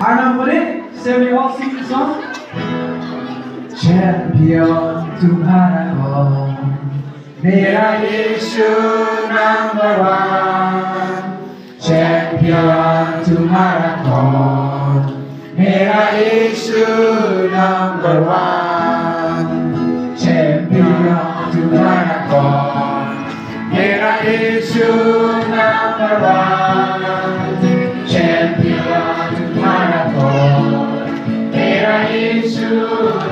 Arnav बोले Shall we all sing the song? Champion तुम्हारा कौन मेरा यीशु नंबर वन Champion तुम्हारा कौन मेरा यीशु नंबर वन Champion तुम्हारा कौन मेरा यीशु नंबर वन Champion तुम्हारा कौन मेरा यीशु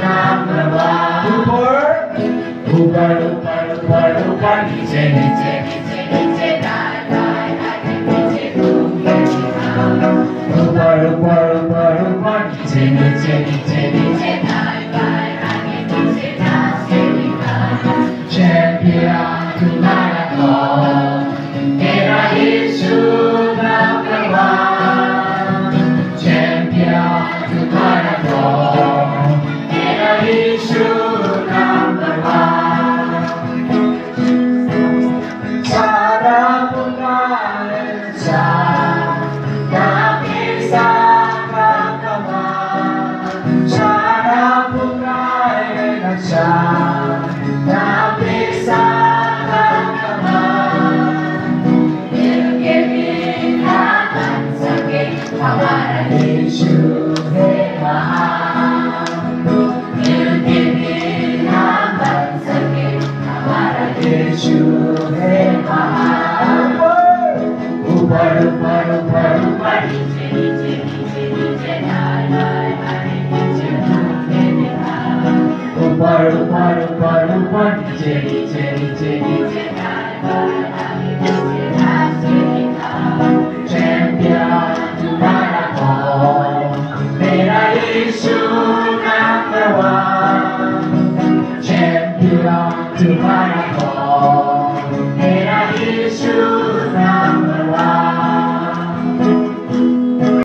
नंबर वन ऊपर ऊपर ऊपर ऊपर नीचे नीचे नीचे नीचे दाएं दाएं आगे पीछे घूमते ऊपर ऊपर ऊपर ऊपर नीचे नीचे नीचे नीचे दाएं दाएं आगे पीछे नाचते दिखाना Champion तुम्हारा कौन मेरा यीशु नंबर वन Champion तुम्हारा कौन मेरा यीशु नंबर वन सारा पुकारे नामी सारा कमान सारा पुकारे नशा नामी सारा कमान इनके बिना बन सके हमारा यीशु है महान इनके बिना बन सके हमारा यीशु है महान ऊपर ऊपर ऊपर ऊपर नीचे नीचे नीचे नीचे दाएं दाएं आगे पीछे घूमते दिखाना ऊपर ऊपर ऊपर ऊपर नीचे नीचे नीचे नीचे दाएं दाएं आगे पीछे नाचते दिखाना Champion तुम्हारा कौन मेरा यीशु नंबर वन Champion तुम्हारा कौन